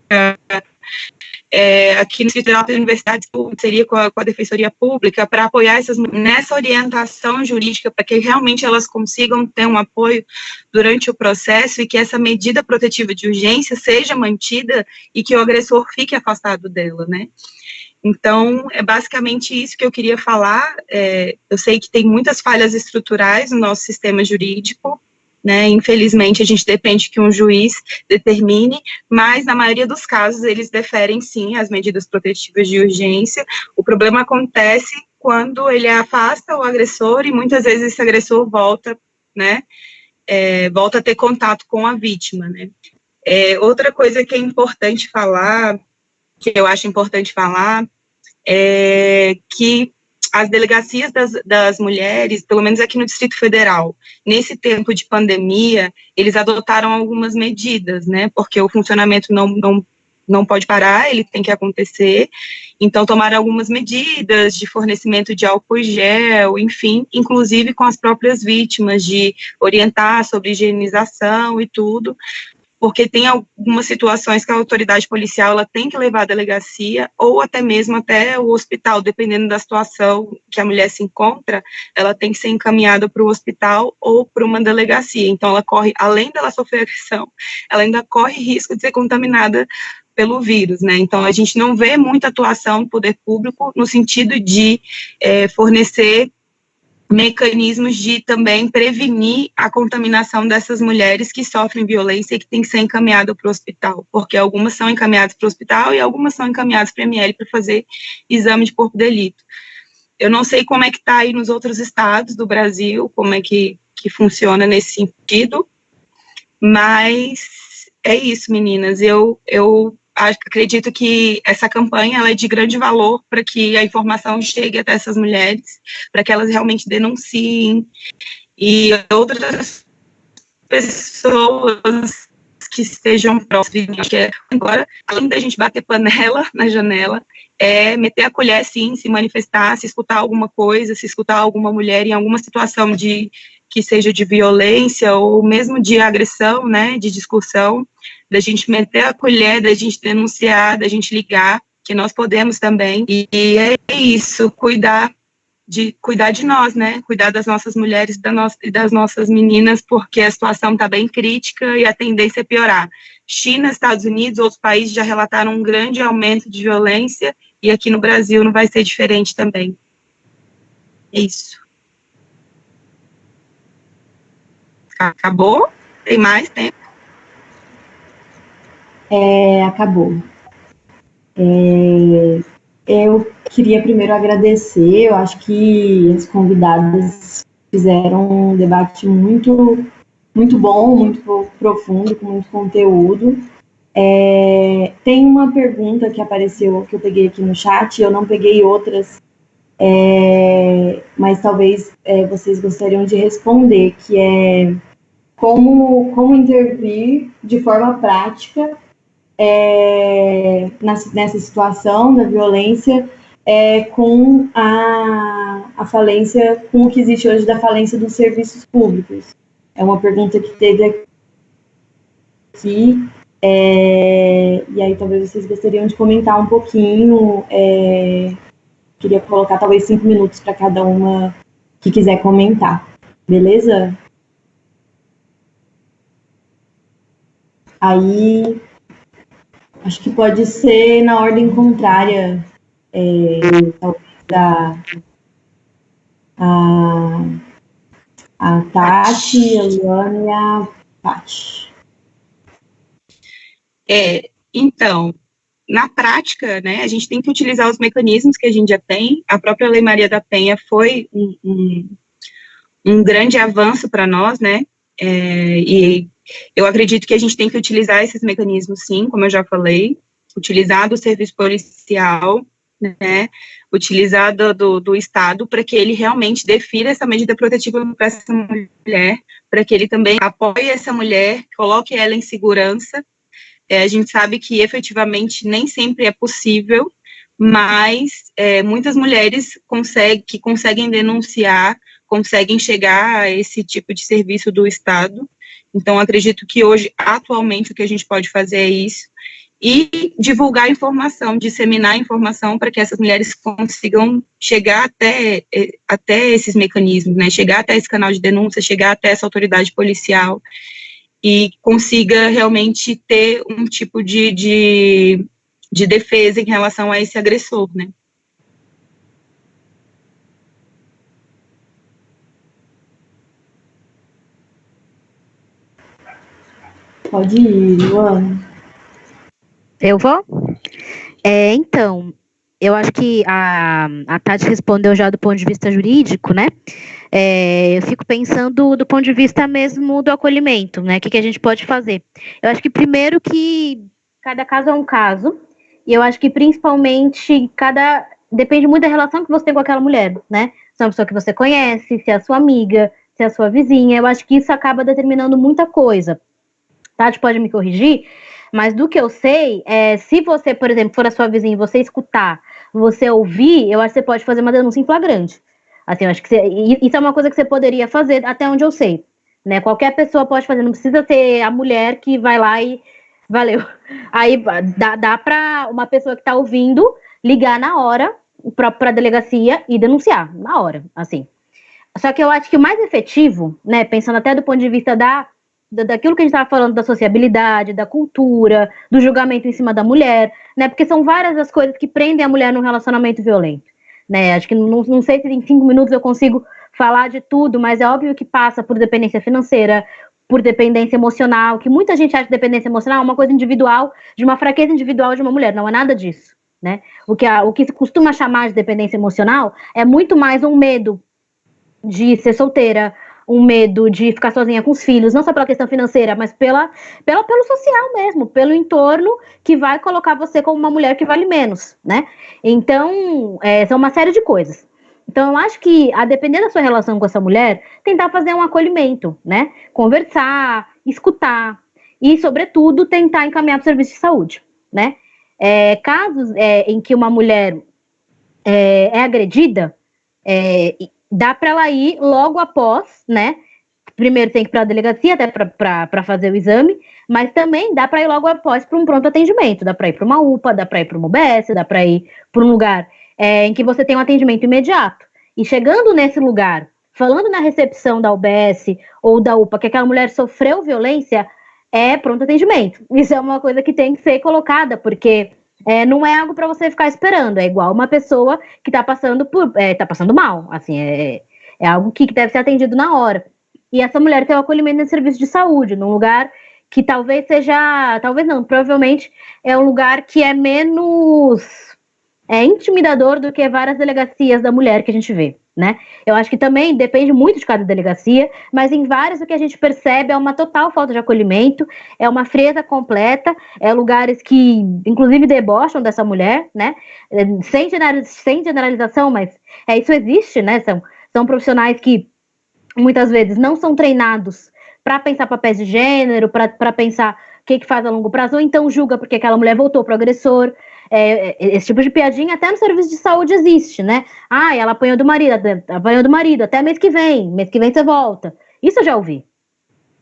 Speaker 4: aqui no Distrito Federal das Universidades seria com a Defensoria Pública, para apoiar essas nessa orientação jurídica, para que realmente elas consigam ter um apoio durante o processo e que essa medida protetiva de urgência seja mantida e que o agressor fique afastado dela, né? Então, é basicamente isso que eu queria falar. Eu sei que tem muitas falhas estruturais no nosso sistema jurídico, né? Infelizmente, a gente depende que um juiz determine, mas na maioria dos casos eles deferem sim as medidas protetivas de urgência. O problema acontece quando ele afasta o agressor e muitas vezes esse agressor volta, né? Volta a ter contato com a vítima, né? Outra coisa que é importante falar, que eu acho importante falar, é que as delegacias das mulheres, pelo menos aqui no Distrito Federal, nesse tempo de pandemia, eles adotaram algumas medidas, né, porque o funcionamento não pode parar, ele tem que acontecer, então tomaram algumas medidas de fornecimento de álcool e gel, enfim, inclusive com as próprias vítimas, de orientar sobre higienização e tudo, porque tem algumas situações que a autoridade policial ela tem que levar à delegacia ou até mesmo até o hospital, dependendo da situação que a mulher se encontra, ela tem que ser encaminhada para o hospital ou para uma delegacia. Então, ela corre, além dela sofrer agressão, ela ainda corre risco de ser contaminada pelo vírus, né? Então, a gente não vê muita atuação do poder público no sentido de fornecer mecanismos de também prevenir a contaminação dessas mulheres que sofrem violência e que têm que ser encaminhadas para o hospital, porque algumas são encaminhadas para o hospital e algumas são encaminhadas para a ML para fazer exame de corpo de delito. Eu não sei como é que está aí nos outros estados do Brasil, como é que funciona nesse sentido, mas é isso, meninas, eu acredito que essa campanha ela é de grande valor para que a informação chegue até essas mulheres, para que elas realmente denunciem, e outras pessoas que estejam próximas, que agora, além da gente bater panela na janela, meter a colher, sim, se manifestar, se escutar alguma coisa, se escutar alguma mulher em alguma situação que seja de violência ou mesmo de agressão, né, de discussão, da gente meter a colher, da gente denunciar, da gente ligar, que nós podemos também, e é isso, cuidar de nós, né, cuidar das nossas mulheres e das nossas meninas, porque a situação está bem crítica e a tendência é piorar. China, Estados Unidos, outros países já relataram um grande aumento de violência, e aqui no Brasil não vai ser diferente também. É isso. Acabou? Tem mais tempo?
Speaker 1: Acabou. Eu queria primeiro agradecer, eu acho que as convidadas fizeram um debate muito, muito bom, muito profundo, com muito conteúdo. Tem uma pergunta que apareceu, que eu peguei aqui no chat, eu não peguei outras, mas talvez vocês gostariam de responder, que é como intervir de forma prática nessa situação da violência, com a falência, com o que existe hoje da falência dos serviços públicos. É uma pergunta que teve aqui, e aí talvez vocês gostariam de comentar um pouquinho. Queria colocar talvez 5 minutos para cada uma que quiser comentar. Beleza? Aí, acho que pode ser na ordem contrária, talvez a Tati, a Luana e a Tati.
Speaker 4: Então, na prática, né, a gente tem que utilizar os mecanismos que a gente já tem. A própria Lei Maria da Penha foi um grande avanço para nós, né, e eu acredito que a gente tem que utilizar esses mecanismos, sim, como eu já falei, utilizar do serviço policial, né, utilizar do Estado, para que ele realmente defina essa medida protetiva para essa mulher, para que ele também apoie essa mulher, coloque ela em segurança. A gente sabe que efetivamente nem sempre é possível, mas muitas mulheres que conseguem denunciar, conseguem chegar a esse tipo de serviço do Estado. Então, acredito que hoje, atualmente, o que a gente pode fazer é isso. e divulgar informação, disseminar informação para que essas mulheres consigam chegar até esses mecanismos, né, chegar até esse canal de denúncia, chegar até essa autoridade policial e consiga realmente ter um tipo de defesa em relação a esse agressor, né.
Speaker 1: Pode ir, Luana.
Speaker 2: Eu vou? Então, eu acho que a Tati respondeu já do ponto de vista jurídico, né? Eu fico pensando do ponto de vista mesmo do acolhimento, né? O que a gente pode fazer? Eu acho que primeiro que cada caso é um caso, e eu acho que principalmente depende muito da relação que você tem com aquela mulher, né? Se é uma pessoa que você conhece, se é a sua amiga, se é a sua vizinha, eu acho que isso acaba determinando muita coisa. Tati pode me corrigir, mas do que eu sei, se você, por exemplo, for a sua vizinha e você escutar, você ouvir, eu acho que você pode fazer uma denúncia em flagrante. Assim, eu acho que isso é uma coisa que você poderia fazer, até onde eu sei, né? Qualquer pessoa pode fazer, não precisa ser a mulher que vai lá e valeu. Aí dá para uma pessoa que está ouvindo ligar na hora para a delegacia e denunciar, na hora, assim. Só que eu acho que o mais efetivo, né, pensando até do ponto de vista daquilo que a gente estava falando, da sociabilidade, da cultura, do julgamento em cima da mulher, né? Porque são várias as coisas que prendem a mulher num relacionamento violento, né? Acho que não sei se em 5 minutos eu consigo falar de tudo, mas é óbvio que passa por dependência financeira, por dependência emocional, que muita gente acha que dependência emocional é uma coisa individual, de uma fraqueza individual de uma mulher, não é nada disso, né? O que se costuma chamar de dependência emocional é muito mais um medo de ser solteira, um medo de ficar sozinha com os filhos, não só pela questão financeira, mas pelo social mesmo, pelo entorno que vai colocar você como uma mulher que vale menos, né? Então, são uma série de coisas. Então, eu acho que, a depender da sua relação com essa mulher, tentar fazer um acolhimento, né? Conversar, escutar e, sobretudo, tentar encaminhar para o serviço de saúde, né? Casos em que uma mulher é agredida, dá para ela ir logo após, né? Primeiro tem que ir para a delegacia, até para fazer o exame, mas também dá para ir logo após para um pronto atendimento. Dá para ir para uma UPA, dá para ir para uma UBS, dá para ir para um lugar em que você tem um atendimento imediato. E chegando nesse lugar, falando na recepção da UBS ou da UPA que aquela mulher sofreu violência, é pronto atendimento. Isso é uma coisa que tem que ser colocada, porque não é algo para você ficar esperando, é igual uma pessoa que tá passando mal, assim, é algo que deve ser atendido na hora. E essa mulher tem o acolhimento no serviço de saúde, num lugar que provavelmente é um lugar que é menos intimidador do que várias delegacias da mulher que a gente vê, né? Eu acho que também depende muito de cada delegacia, mas em várias o que a gente percebe é uma total falta de acolhimento, é uma frieza completa, lugares que inclusive debocham dessa mulher, né? Sem generalização, mas isso existe, né? São profissionais que muitas vezes não são treinados para pensar papéis de gênero, para pensar o que faz a longo prazo, ou então julga porque aquela mulher voltou para o agressor. Esse tipo de piadinha até no serviço de saúde existe, né? Ela apanhou do marido, até mês que vem você volta. Isso eu já ouvi,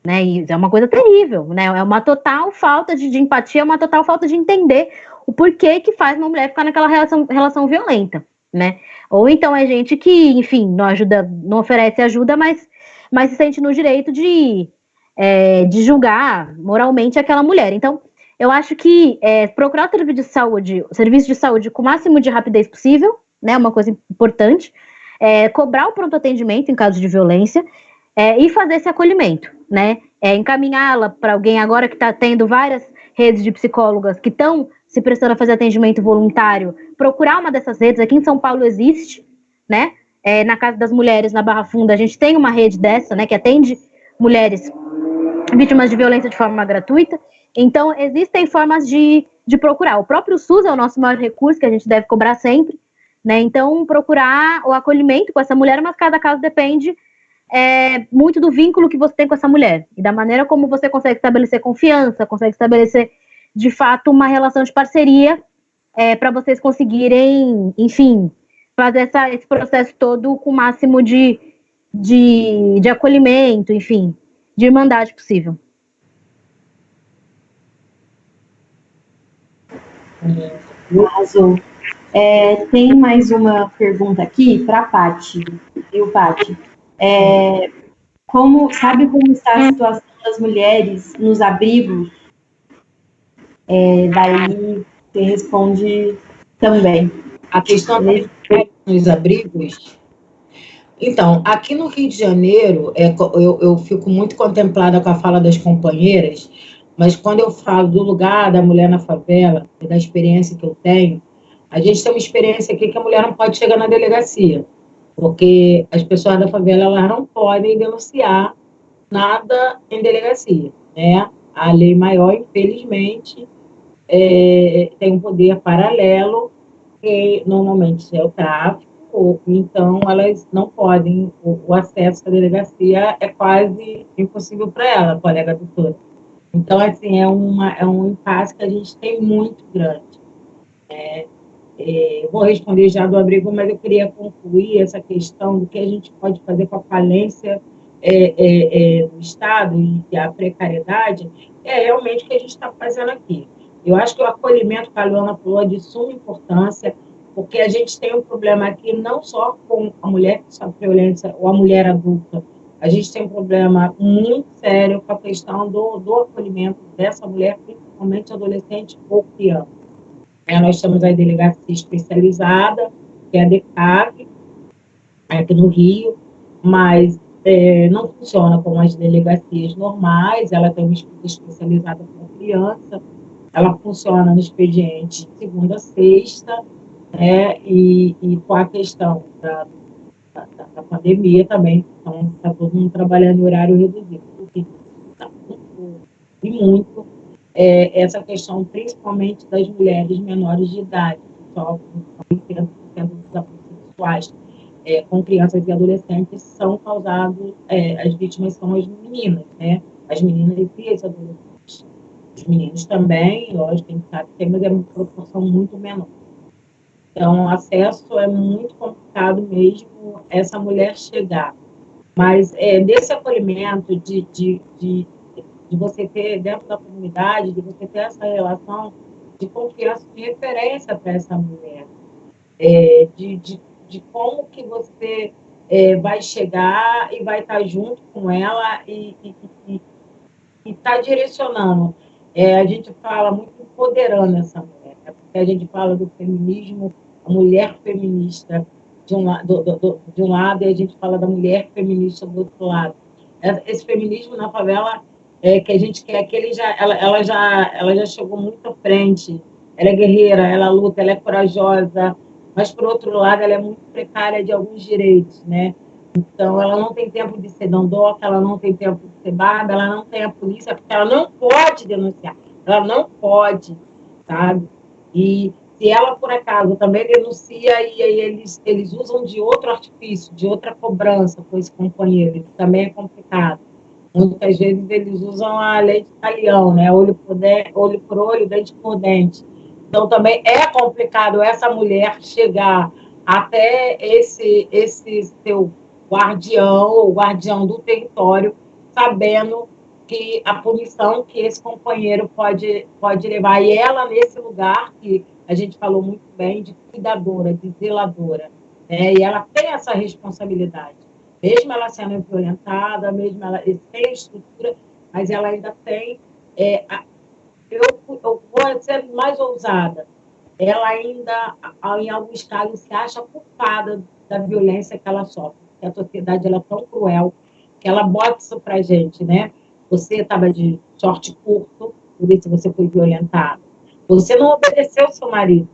Speaker 2: né? E é uma coisa terrível, né? É uma total falta de empatia, é uma total falta de entender o porquê que faz uma mulher ficar naquela relação violenta, né? Ou então é gente que, enfim, não oferece ajuda, mas se sente no direito de julgar moralmente aquela mulher. Então, eu acho que procurar o serviço de saúde com o máximo de rapidez possível, né, uma coisa importante, cobrar o pronto atendimento em caso de violência e fazer esse acolhimento, né, encaminhá-la para alguém agora que está tendo várias redes de psicólogas que estão se prestando a fazer atendimento voluntário, procurar uma dessas redes. Aqui em São Paulo existe, né, na Casa das Mulheres, na Barra Funda, a gente tem uma rede dessa, né, que atende mulheres vítimas de violência de forma gratuita. Então, existem formas de procurar. O próprio SUS é o nosso maior recurso, que a gente deve cobrar sempre, né? Então, procurar o acolhimento com essa mulher, mas cada caso depende muito do vínculo que você tem com essa mulher e da maneira como você consegue estabelecer confiança, consegue estabelecer, de fato, uma relação de parceria para vocês conseguirem, enfim, fazer esse processo todo com o máximo de acolhimento, enfim, de irmandade possível.
Speaker 1: Arrasou. Tem mais uma pergunta aqui para a Paty. Viu, Paty? Sabe como está a situação das mulheres nos abrigos? Daí você responde também.
Speaker 3: A questão das mulheres nos abrigos. Então, aqui no Rio de Janeiro, eu fico muito contemplada com a fala das companheiras, mas quando eu falo do lugar da mulher na favela, e da experiência que eu tenho, a gente tem uma experiência aqui que a mulher não pode chegar na delegacia, porque as pessoas da favela elas não podem denunciar nada em delegacia, né? A lei maior, infelizmente, tem um poder paralelo, que normalmente é o tráfico, então elas não podem, o acesso à delegacia é quase impossível para ela, colega doutora. Então, assim, é um impasse que a gente tem muito grande. Vou responder já do abrigo, mas eu queria concluir essa questão do que a gente pode fazer com a falência do Estado e a precariedade, é realmente o que a gente está fazendo aqui. Eu acho que o acolhimento que a Luana falou é de suma importância, porque a gente tem um problema aqui não só com a mulher que sofre violência ou a mulher adulta, a gente tem um problema muito sério com a questão do acolhimento dessa mulher, principalmente adolescente ou criança. Nós temos a delegacia especializada, que é a DECAV, aqui no Rio, mas não funciona como as delegacias normais, ela tem uma escuta especializada para criança, ela funciona no expediente de segunda a sexta, e com a questão da pandemia também, então está todo mundo trabalhando em horário reduzido, porque está muito essa questão, principalmente das mulheres menores de idade, que sofrem 80% dos abusos sexuais com crianças e adolescentes são causados, as vítimas são as meninas, né? As meninas e as adolescentes. Os meninos também, lógico, a gente sabe que tem, mas é uma proporção muito menor. Então, o acesso é muito complicado mesmo, essa mulher chegar. Mas desse acolhimento, de você ter dentro da comunidade, de você ter essa relação de confiança, de referência para essa mulher, de como que você vai chegar e vai estar junto com ela e estar direcionando. A gente fala muito empoderando essa mulher, porque a gente fala do feminismo, a mulher feminista de um lado, e a gente fala da mulher feminista do outro lado. Esse feminismo na favela que a gente quer, que ela já chegou muito à frente, ela é guerreira, ela luta, ela é corajosa, mas, por outro lado, ela é muito precária de alguns direitos, né? Então, ela não tem tempo de ser dondoca, ela não tem tempo de ser barba, ela não tem a polícia, porque ela não pode denunciar, ela não pode, sabe? E se ela, por acaso, também denuncia, e aí eles usam de outro artifício, de outra cobrança com esse companheiro, isso também é complicado. Muitas vezes eles usam a lei de talião, né? Olho por olho, dente por dente. Então, também é complicado essa mulher chegar até esse seu guardião, ou guardião do território, sabendo que a punição que esse companheiro pode levar. E ela, nesse lugar, que a gente falou muito bem, de cuidadora, de zeladora, né? E ela tem essa responsabilidade. Mesmo ela sendo violentada, mesmo ela sem a estrutura, mas ela ainda tem... eu vou ser mais ousada. Ela ainda, em alguns casos, se acha culpada da violência que ela sofre. Porque a sociedade ela é tão cruel que ela bota isso para a gente, né? Você estava de short curto, por isso você foi violentado. Você não obedeceu ao seu marido,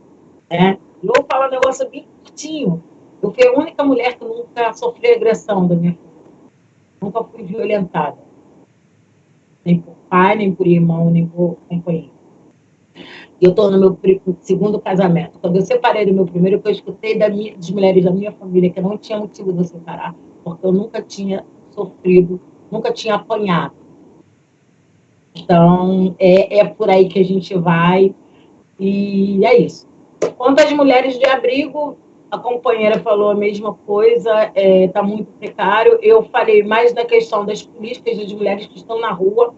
Speaker 3: né? E eu vou falar um negócio bem curtinho. Eu fui a única mulher que nunca sofreu agressão da minha família. Nunca fui violentada. Nem por pai, nem por irmão, nem por companheiro. E eu estou no meu segundo casamento. Quando eu separei do meu primeiro, eu escutei das mulheres da minha família que não tinha motivo de eu separar, porque eu nunca tinha sofrido, nunca tinha apanhado. Então, é por aí que a gente vai, e é isso. Quanto às mulheres de abrigo, a companheira falou a mesma coisa, está muito precário. Eu falei mais da questão das políticas das mulheres que estão na rua,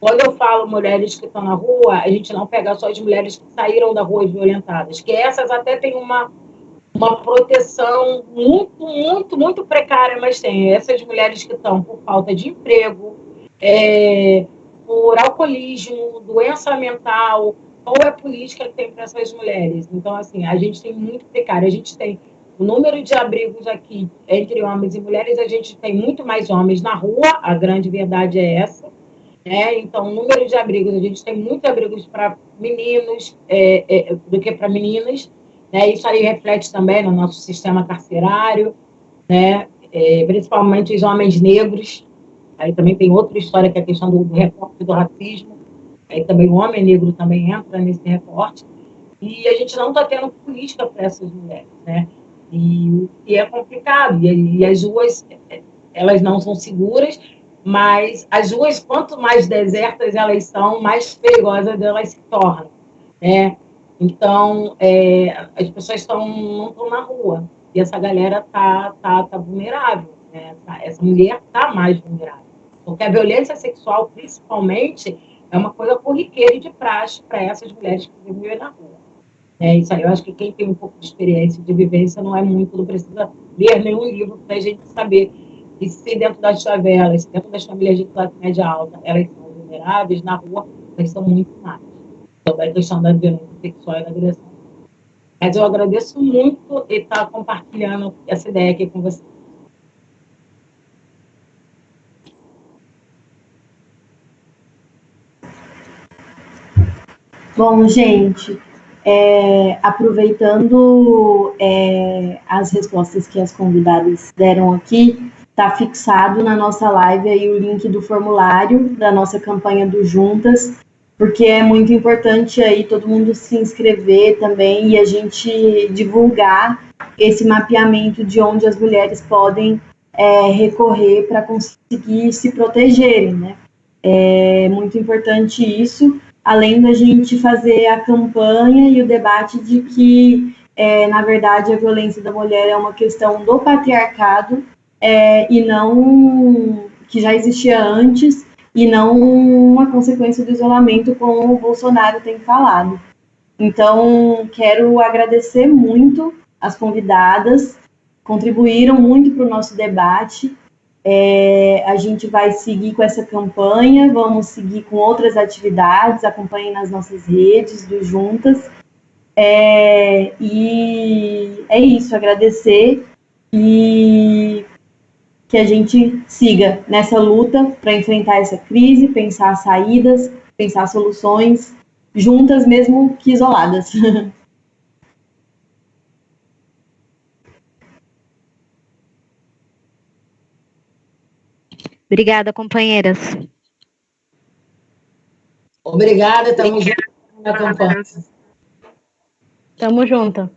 Speaker 3: Quando eu falo mulheres que estão na rua, a gente não pega só as mulheres que saíram da rua violentadas, que essas até têm uma proteção muito, muito, muito precária, mas tem essas mulheres que estão por falta de emprego, por alcoolismo, doença mental, ou é política que tem para essas mulheres. Então, assim, a gente tem muito precário. A gente tem o número de abrigos aqui entre homens e mulheres, a gente tem muito mais homens na rua, a grande verdade é essa. Então, o número de abrigos, a gente tem muitos abrigos para meninos do que para meninas. Isso aí reflete também no nosso sistema carcerário, principalmente os homens negros. Aí também tem outra história, que é a questão do recorte do racismo. Aí também o homem negro também entra nesse recorte. E a gente não está tendo política para essas mulheres, E é complicado. E as ruas, elas não são seguras, mas as ruas, quanto mais desertas elas são, mais perigosas elas se tornam, Então, as pessoas não estão na rua. E essa galera tá vulnerável, Essa mulher está mais vulnerável. Porque a violência sexual, principalmente, é uma coisa corriqueira e de praxe para essas mulheres que vivem na rua. Isso aí, eu acho que quem tem um pouco de experiência, de vivência, não precisa ler nenhum livro para a gente saber que se dentro das favelas, se dentro das famílias de classe média alta, elas são vulneráveis, na rua elas são muito mais. Sobre a questão da violência sexual e da agressão. Mas eu agradeço muito estar compartilhando essa ideia aqui com você.
Speaker 1: Bom, gente, aproveitando as respostas que as convidadas deram aqui, está fixado na nossa live aí o link do formulário da nossa campanha do Juntas, porque é muito importante aí todo mundo se inscrever também e a gente divulgar esse mapeamento de onde as mulheres podem recorrer para conseguir se protegerem, É muito importante isso, além da gente fazer a campanha e o debate de que, na verdade, a violência da mulher é uma questão do patriarcado e não que já existia antes e não uma consequência do isolamento, como o Bolsonaro tem falado. Então, quero agradecer muito as convidadas, contribuíram muito para o nosso debate. A gente vai seguir com essa campanha, vamos seguir com outras atividades, acompanhem nas nossas redes do Juntas. E é isso, agradecer e que a gente siga nessa luta para enfrentar essa crise, pensar saídas, pensar soluções, juntas mesmo que isoladas.
Speaker 2: Obrigada, companheiras.
Speaker 3: Obrigada, estamos juntos na campanha.
Speaker 2: Tamo junto.